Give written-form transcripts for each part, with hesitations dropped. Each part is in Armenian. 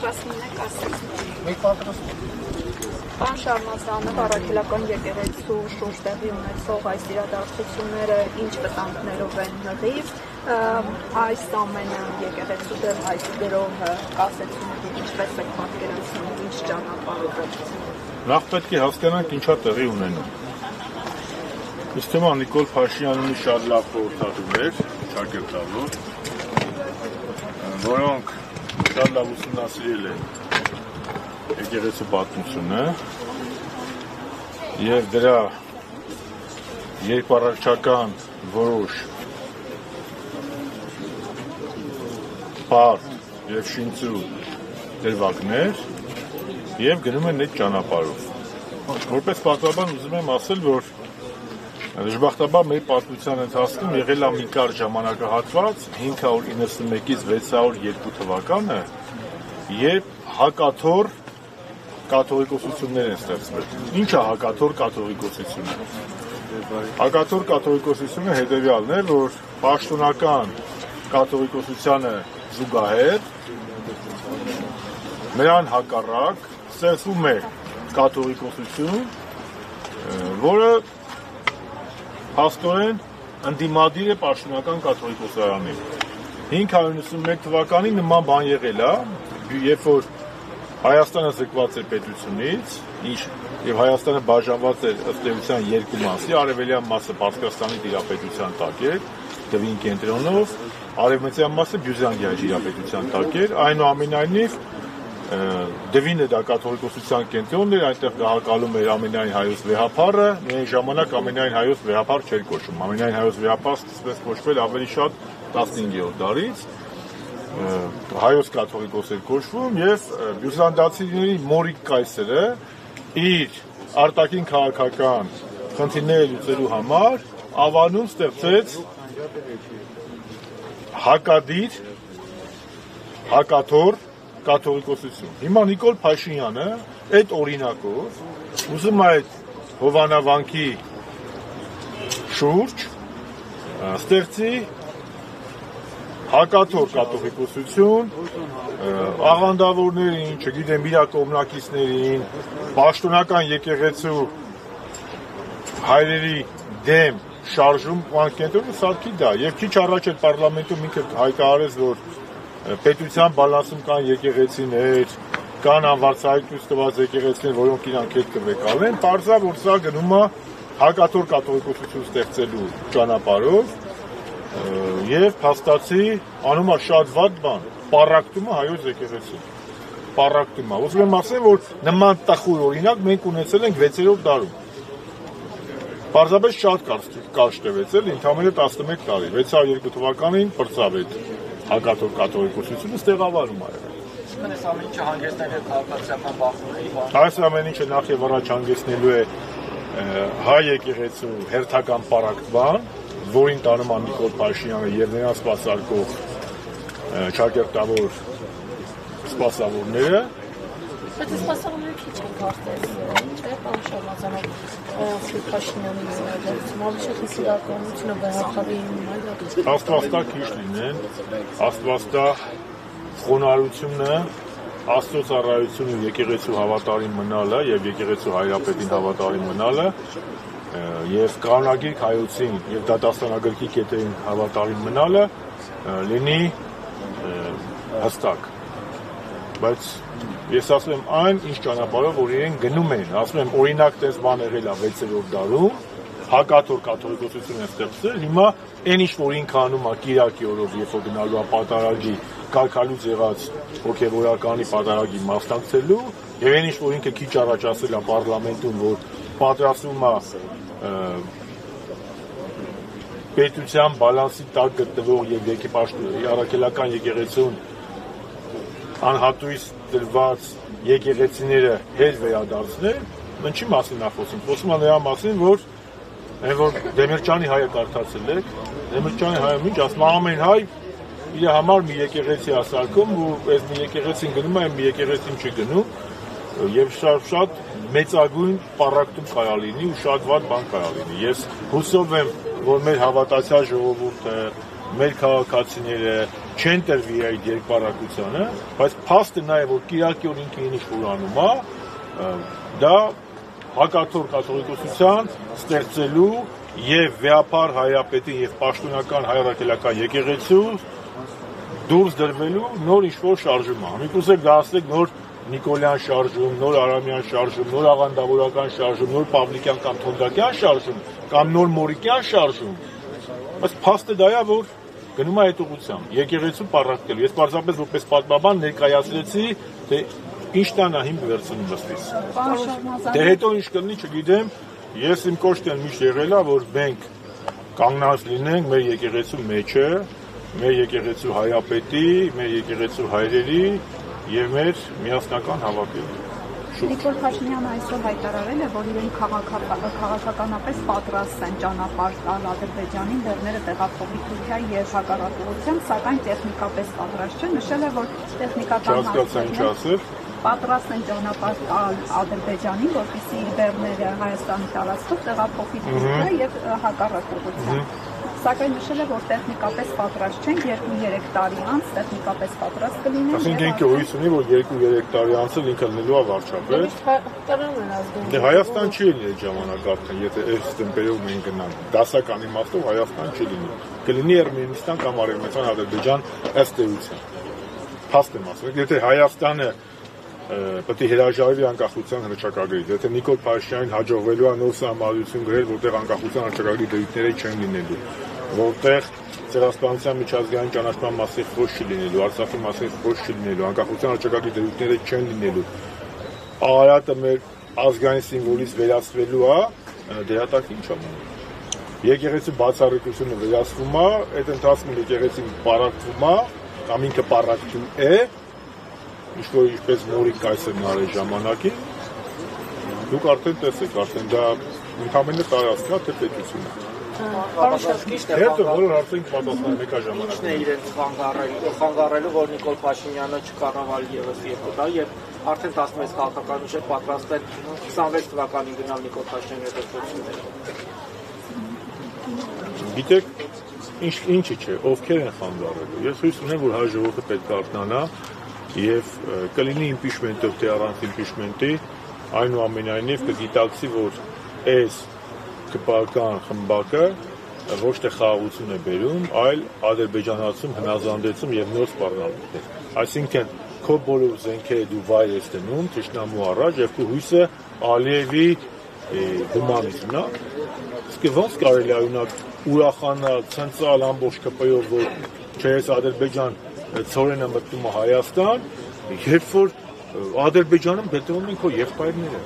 պատրաստումն եք ասացին։ Պարոն Շարմազանով առաքելական եկեղեցու շուրջ տեղի ունեցող այս իրադարձությունները ինչ վտանգներով են հղիվ, այս ամենը եկեղեցու դեմ այս գրոհը կասեցումը ինչպես եք պատկերացնում, ինչ ճանապարհով է։ Նախ պետք է հասկանանք ինչա տեղի ունենում։ Ըստ թվում Նիկոլ Փաշինյանի շատ լավ խորհրդատուներ, շագործավոր, որոնք շատ լավ ուսումնասիրել են եկեղեցու պատմությունը եւ դրա երկպառակտչական որոշ բարդ եւ շինծու դերվակներ եւ գնում են այդ ճանապարհով։ Որպես պատմաբան ուզում եմ ասել, որ դժբախտաբար մեր պատմության ընթացքում եղել է մի կարճ ժամանակահատված 591-ից 602 թվականը, երբ հակաթոռ կաթողիկոսություններ են ստեղծվել։ Ինչ է հակաթոռ կաթողիկոսությունը։ Հակաթոռ կաթողիկոսությունը հետևյալն է, որ պաշտոնական կաթողիկոսությանը զուգահեռ նրան հակառակ ստեղծվում է կաթողիկոսություն, որը փաստորեն ընդդիմադիր է պաշտոնական կաթողիկոսարանին։ 591 թվականին նման բան եղել է, երբ որ Հայաստանը զրկված էր պետությունից, եւ Հայաստանը բաժանված էր ըստ էության երկու մասի, արևելյան մասը Պարսկաստանի տիրապետության տակ էր, Դվին կենտրոնով, արևմտյան մասը Բյուզանդիայի տիրապետության տակ էր, այնուամենայնիվ Դվինը դա կաթողիկոսության կենտրոնն էր, այնտեղ գահակալում էր ամենայն հայոց վեհափառը, միայն ժամանակ ամենայն հայոց վեհափառ չէր կոչվում, ամենայն հայոց վեհափառ սկսվեց կոչվել ավելի շատ 15-րդ դարից, հայոց կաթողիկոս էր կոչվում եւ բյուզանդացիների մորիկ կայսրը իր արտաքին քաղաքական խնդիրները լուծելու համար ավանում ստեղծեց հակադիր, հակաթոռ կաթողիկոսություն։ Հիմա Նիկոլ Փաշինյանը այդ օրինակով ուզում է այդ հովանավանքի շուրջ ստեղծի հակաթոռ կաթողիկոսություն, աղանդավորներին, չգիտեմ, իր կողմնակիցներին, պաշտոնական եկեղեցու հայրերի դեմ շարժում կենտրոնը սարքի դա։ Եվ քիչ առաջ այդ պարլամենտում ինքը հայտարարեց, որ պետության բալանսում կան եկեղեցիներ, կան անվարձահայտ տված եկեղեցիներ, որոնք իրանք հետ կվեկալեն, պարզա, որ սա գնում է հակաթոռ կաթողիկոսություն ստեղծելու ճանապարհով եւ փաստացի անում է շատ վատ բան, պառակտում է հայոց եկեղեցին, պառակտում է։ Ուզում եմ ասել, որ նման տխուր օրինակ մենք ունեցել ենք 6-րդ դարում։ Պարզապես շատ կարճ տևեց, ընդամենը 11 տարի, 602 թվականին պրծավ այդ հակաթոռ կաթողիկոսությունը ստեղավարում է եղել։ Այս ամեն ինչը հանգեցնել է քաղաքացիական բախումների։ Այս ամեն ինչը նախ եւ առաջ հանգեցնելու է հայ եկեղեցու հերթական պառակտման, որին տանում է Նիկոլ Փաշինյանը եւ նրան սպասարկող ճակերտավոր սպասավորները։ Բայց սպասավորները քիչ են կարծես, չէ՞, պարոն Շարմազանով, Փաշինյանի իրադարձությունը, ավելի շատ իրականությունը վեհապարի այլ։ Աստվածտա քիչ լինեն, աստվածտա խոնարհությունը, Աստծո ծառայությունը եկեղեցու հավատարիմ մնալը եւ եկեղեցու հայրապետին հավատարիմ մնալը եւ կանոնագիր հայոցին եւ դատաստանագրքի կետերին հավատարիմ մնալը լինի հստակ։ Բայց ես ասում եմ այն, ինչ ճանապարհով որ իրեն գնում են, ասում եմ օրինակ տես բան եղել է 6-րդ դարում, հակաթոռ կաթողիկոսություն է ստեղծել, հիմա այն ինչ որ ինքը անում է Կիրակի օրով, երբ որ գնալու է պատարագի կարգալուց եղած հոգեվորականի պատարագի մասնակցելու եւ այն ինչ որ ինքը քիչ առաջ ասել է պարլամենտում, որ պատրաստվում է պետության բալանսի տակ գտնվող եւ առաքելական եկեղեցուն անհատույց դրված եկեղեցիները հետ վերադարձնել, ինչի մասին է խոսում։ Խոսում է նրա մասին, որ Դեմիրճյանի հայը կարդացել եք, Դեմիրճյանի հայը ինչ ասում, ամեն հայ իր համար մի եկեղեցի ասարկում ու այս մի եկեղեցին գնում է, մի եկեղեցին չի գնում եւ շատ մեծագույն պառակտում կարա լինի ու շատ վատ բան կարա լինի։ Ես հուսով եմ, որ մեր հավատացյալ ժողովուրդը, մեր քաղաքացիները չեն տրվի այդ երկպարակությանը, բայց փաստը նա է, որ Կիրակի օրինքի ինչ-որ անում է, դա հակաթոռ կաթողիկոսության ստեղծելու եւ վեհապար հայրապետի եւ պաշտոնական հայրաքելական եկեղեցու դուրս դրվելու նոր ինչ-որ շարժում է։ Միգուցե դասեք նոր Նիկոլյան շարժում, նոր Արամյան շարժում, նոր աղանդավորական շարժում, նոր Պավլիկյան կամ Թոնդակյան շարժում, կամ նոր Մորիկյան շարժում։ Բայց փաստը դա է, որ գնում է այդ ուղղությամբ, եկեղեցու պառակտելու։ Ես պարզապես որպես պատմաբան ներկայացրեցի, թե ինչ տանա հիմք վերցնում ըստիս։ Դե հետո ինչ կլինի, չգիտեմ, ես իմ կոշտն միշտ եղել է, որ մենք կանգնած լինենք մեր եկեղեցու մեջը, մեր եկեղեցու հայրապետի, մեր եկեղեցու հայրերի եւ մեր միասնական հավաքել։ Նիկոլ Փաշինյանը այսօր հայտարարել է, որ իրենք քաղաքականապես պատրաստ են ճանապարհ տալ Ադրբեջանին դերները տեղափոխի Թուրքիայի եւ հակառակողության, սակայն տեխնիկապես պատրաստ չեն։ Նշել է, որ տեխնիկական պատրաստ են ճանապարհ տալ Ադրբեջանին, որպեսզի իր դերները Հայաստանի տարածքով տեղափոխի Թուրքիա եւ հակառակողության։ Սակայն նշել է, որ տեխնիկապես պատրաստ չեն, 2-3 տարի անց տեխնիկապես պատրաստ կլինեն։ Այսինքն ինքը հույս ունի, որ 2-3 տարի անց ինքը լինելու է վարչապետ։ Դե Հայաստան չի լինի այդ ժամանակ արդեն, եթե այս տեմպերով մենք գնանք։ Դասական իմաստով Հայաստան չի լինի։ Կլինի Էրմենիստան կամ Արևմտյան Ադրբեջան ըստ էության։ Փաստ եմ ասում, եթե Հայաստանը պետք է հրաժարվի անկախության հռչակագրից, եթե Նիկոլ Փաշինյանին հաջողվելու է նոր սահմանադրություն գրել, որտեղ անկախության հռչակագրի դեպքերը չեն լինելու, որտեղ ցեղասպանության միջազգային ճանաչման մասով ոչ չի լինելու, Արցախի մասով ոչ չի լինելու, անկախության հռչակագրի դեպքերը չեն լինելու, Արարատը մեր ազգային սիմվոլից վերածվելու է, դերատակի ինչ անում։ Եկեղեցու բացառիկությունը վերածվում է, այդ ընթացքում եկեղեցին պառակտվում է, կամ ինքը պառակտում է, ինչ-որ ինչպես Մորիկ այսօր նարի ժամանակին, դուք արդեն տեսեք, արդեն դա ընդհանրապես տարածք է, թե պետություն է։ Հետո բոլոր հարցերին պատասխանել եք այդ ժամանակում։ Ինչն է իրենց խանգարելու, որ Նիկոլ Փաշինյանը չկառավարի եւս 2 տարի եւ արդեն 16 քաղաքականներ պատրաստ են 26 թվականին գնալ Նիկոլ Փաշինյանի դեպքությունները։ Գիտեք, ինչի՞ չէ, ովքեր են խանգարելու։ Ես հույս ունեմ, որ հայ ժողովուրդը պետք է արթնանա եւ կլինի իմպիչմենտով թե առանց իմպիչմենտի, այնուամենայնիվ կգիտակցի, որ այս կպական խմբակը ոչ թե խաղաղություն է բերում, այլ ադրբեջանացում, հնազանդեցում եւ նոր սպառնալիք է։ Այսինքն քո բոլոր զենքերը դու վայր ես դնում թշնամու առաջ եւ քո հույսը Ալիևի հումանիզմն է։ Իսկ ոնց կարելի է օրինակ ուրախանալ, ցնցալ ամբողջ ԿՊ-ով, որ չես Ադրբեջան ծորենը մտնում է Հայաստան, երբ որ Ադրբեջանում գտնվում են քո եղբայրները։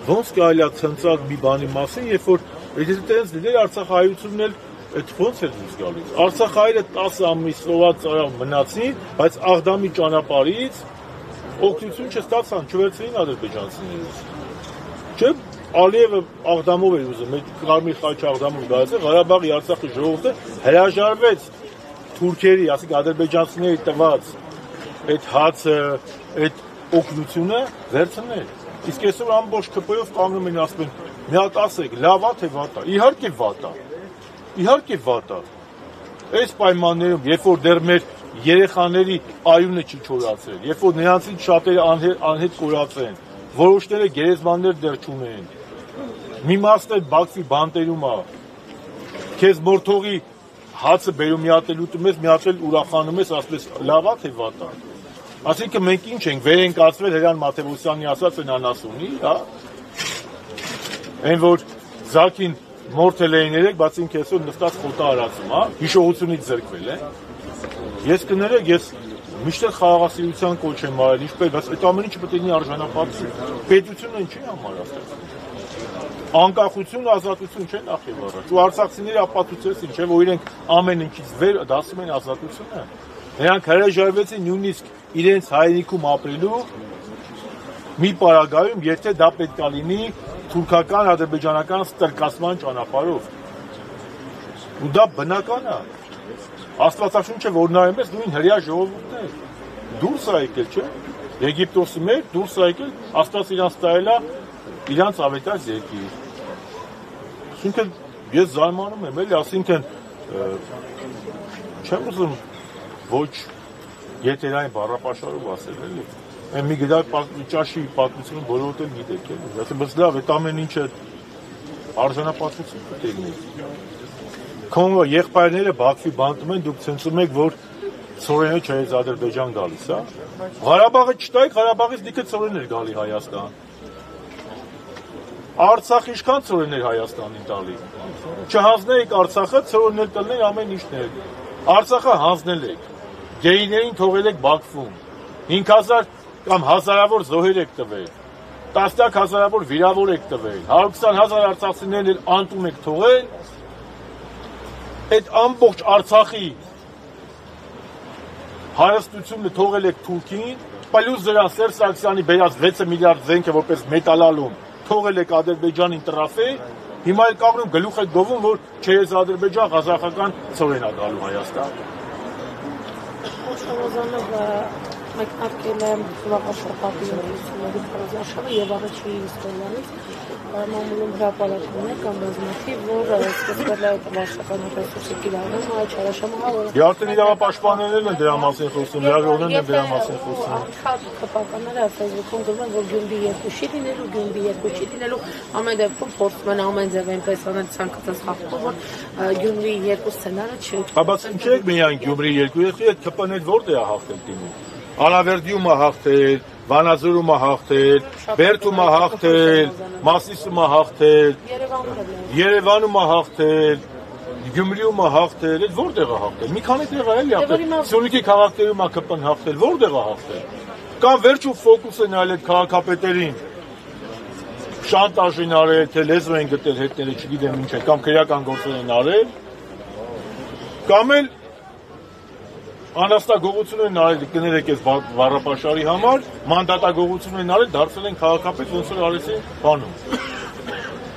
Ոնց կարելի է ցնցալ մի բանի մասին, երբ որ եթե դες դեր Արցախահայությունն էլ այդ ոնց է դուրս գալիս։ Արցախահայերը 10 ամիս սոված արավ մնացին, բայց Աղդամի ճանապարհից օգնություն չստացան, չվերցրին ադրբեջանցիներից։ Չէ, Ալիևը Աղդամով էր ուզում, այդ Կարմիր խաչի Աղդամով գալիս է, Ղարաբաղի Արցախի ժողովուրդը հրաժարվեց թուրքերի, ասենք ադրբեջանցիների տված այդ հացը, այդ օգնությունը վերցնել։ Իսկ այսօր ամբողջ ԿՊ-ով կանգնում են ասում են, մի հատ ասեք, լավ է թե վատ է։ Իհարկե վատ է։ Իհարկե վատ է։ Այս պայմաններում, երբ որ դեռ մեր երեխաների արյունը չի չորացել, երբ որ նրանցից շատերը անհետ կորացել են, որոշները գերեզմաններ դեռ չունեն։ Մի մասն էլ Բաքվի բանտերում է։ Քեզ մորթողի հացը բերում մի հատ էլ ուտում ես, մի հատ էլ ուրախանում ես, ասում ես լավ է թե վատ է։ Այսինքն մենք ինչ ենք, վեր ենք կացվել Հրանտ Մաթևոսյանի ասած են անասունի, հա։ Այն որ Զաքին մորթել էին երեք, բայց ինքը այսօր նստած խոտա արածում, հա, հիշողությունից զրկվել է։ Ես կներեք, ես միշտ խաղաղասիրության կոչ եմ արել, ինչպես, բայց այդ ամեն ինչը պետք է լինի արժանապատվություն։ Պետությունը ինչի համար ասել։ Անկախություն, ազատություն չէ նախ եւ առաջ։ Ու արցախցիները ապացուցեցին, չէ՞ որ իրենք ամեն ինչից վեր դասում են ազատությունը։ Նրանք հրաժարվեցին նույնիսկ իրենց հայրենիքում ապրելու մի պարագայում, եթե դա պետք է լինի թուրքական, ադրբեջանական ստրկացման ճանապարհով։ Ու դա բնական է։ Աստվածաշունչը որ նայում ես, նույն հրեա ժողովուրդն է։ Դուրս է եկել, չէ՞։ Եգիպտոսի մեջ դուրս է եկել, Աստված իրանց տայել է իրանց ավետաց երկիր։ Այսինքն ես զարմանում եմ, էլի, ասինքն չեմ ուզում ոչ եթերային բառապաշարով ասել, էլի։ Այն մի գդա ճաշի պատմությունը բոլորդ էլ գիտեք, էլի։ Ասեմ, բայց լավ, այդ ամեն ինչը արժանապատվություն պետք է լինի։ Քոնգո եղբայրները Բաքվի բանտում են, դուք ցնցում եք, որ ծորենը չայից Ադրբեջան գալիս, հա։ Ղարաբաղը չտայք, Ղարաբաղից լիքը ծորեններ գալի Հայաստան։ Արցախ ինչքան ծորեններ Հայաստանին տալի։ Չհանձնեիք Արցախը, ծորեններ տալներ ամեն ինչներ։ Արցախը հանձնել եք։ Գեյներին թողել եք Բաքվում։ 5000 կամ հազարավոր զոհեր եք տվել։ Տասնյակ հազարավոր վիրավոր եք տվել։ 120,000 արցախցիներն էլ անտուն եք թողել։ Այդ ամբողջ Արցախի հարստությունը թողել եք Թուրքին, պլյուս դրան Սերժ Սարգսյանի բերած 6 միլիարդ զենքը որպես մետալալում թողել եք Ադրբեջանին տրաֆե, հիմա էլ կանգնում գլուխ եք գովում, որ չես Ադրբեջան ղազախական ծորեն է գալու Հայաստան։ Մեկնարկել է զվարաշապատի ուսումնների քարոզարշավը եւ առաջի իսկոյանից մամուլում հրապարակումներ կամ բազմաթիվ, որ սկսվել է վարշական ռեսուրսի կիրառումը, այդ չարաշահողը։ Արդեն իրավապաշտպաններն են դրա մասին խոսում, լրագրողներն են դրա մասին խոսում։ Շատ քպականները Facebook-ում գրում, որ Գյումրի 2 չի լինելու, Գյումրի 2 չի լինելու, ամեն դեպքում փորձում են ամեն ձև այնպես անել ցանկացած հաղթող, որ Գյումրի 2 սցենարը չի։ Բայց ինչ եք միայն Գյումրի 2, այդ ԿՊՆ-ն որտե է հաղթել դիմում։ Ալավերդիում է հաղթել, Վանաձորում է հաղթել, Բերդում է հաղթել, Մասիսում է հաղթել, Երևանում է հաղթել, Գյումրիում է հաղթել, այդ որտեղ է հաղթել։ Մի քանի տեղ է էլի հաղթել։ Սյունիքի քաղաքներում է ԿՊՆ հաղթել, որտեղ է հաղթել։ Կամ վերջում ֆոկուսը նայել այդ քաղաքապետերին շանտաժին արել, թե լեզու են գտել հետները, չգիտեմ ինչ է, կամ քրեական գործեր են արել, կամ էլ անաստագողություն են արել, կներեք այս վառապաշարի համար, մանդատագողություն են արել, դարձել են քաղաքապետ, ոնց որ արեցին բանում։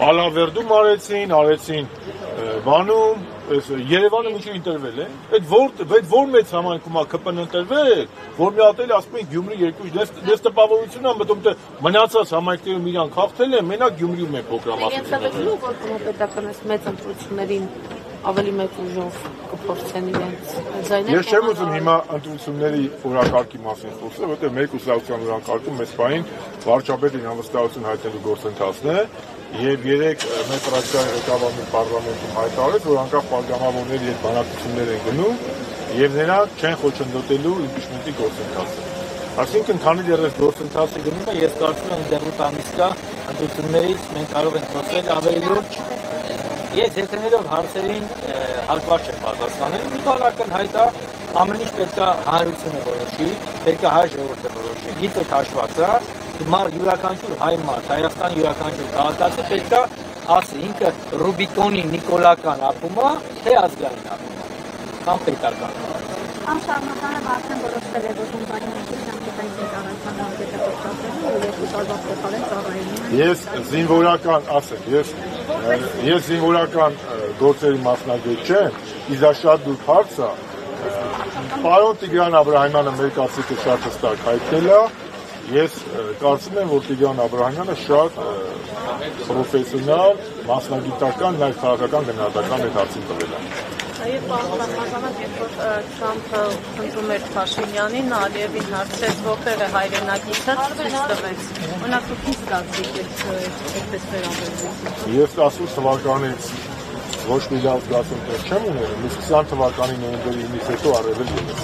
Ալավերդում արեցին բանում, Երևանում ինչ ընտրվել է։ Այդ որ մեծ համայնքում է ԿՊՆ ընտրվել, որ մի հատ էլ ասում են Գյումրի 2, դες տպավորություն է մտում, թե մնացած համայնքներում իրանք հաղթել են, մենակ Գյումրիում է փոքրամասնություն։ Որ պետական մեծ ընտրություններին ավելի մեծ ուժով կփորձեն իրենց ձայները։ Ես չեմ ուզում հիմա ընտրությունների օրակարգի մասին խոսել, որտեղ մեր կուսակցության օրակարգում մեծ բային վարչապետին անվստահություն հայտնելու գործընթացն է, եւ երեք մեր ֆրակցիայի ղեկավարի պարլամենտում հայտարարեց, որ անկախ պատգամավորների հետ բանակցություններ են գնում եւ նրանք չեն խոչընդոտելու իմպիչմենտի գործընթացը։ Այսինքն, քանի դեռ այս գործընթացը գնում է, ես կարծում եմ դեռ 8 ամիս կա ընտրություններից մենք կարող ենք խոսել ավելի լուրջ։ Ես եթերներով հարցերին հարկված չեմ պատասխանել, մի բանական հայտ է, ամեն ինչ պետք է հանրությունը որոշի, պետք է հայ ժողովուրդը որոշի, գիտեք հաշված է, յուրաքանչյուր հայ մարդ, Հայաստանի յուրաքանչյուր քաղաքացի պետք է ասի ինքը Ռուբիկոնի նիկոլական ապրում է, թե ազգային ապրում է, կամ պետական։ Անշարունականը արդեն որոշվել է, որ հունվարյանքի ժամկետային կառավարության համակարգը ու երկու տարվա փոխարեն ծառայելու։ Ես զինվորական, ասեք, ես զինվորական գործերի մասնագետ չեմ, իսկ դա շատ դուր հարց է։ Պարոն Տիգրան Աբրահամյանը մեր կարծիքը շատ հստակ հայտնել է։ Ես կարծում եմ, որ Տիգրան Աբրահամյանը շատ պրոֆեսիոնալ, մասնագիտական, նաև քաղաքական գնահատական այդ հարցին տվել է։ Եվ պարոն երբ որ Թրամփը ընդունում էր Փաշինյանին, Ալիևին հարցրեց որտեղ է հայրենակիցը, ցույց տվեց։ Օրինակ դուք ինչ զգացիք այդպես վերաբերվեցիք։ Ես 18 թվականից ոչ մի լավ զգացում չեմ ունենում, իսկ 20 թվականի նոյեմբերի 9-ից հետո առավել ևս։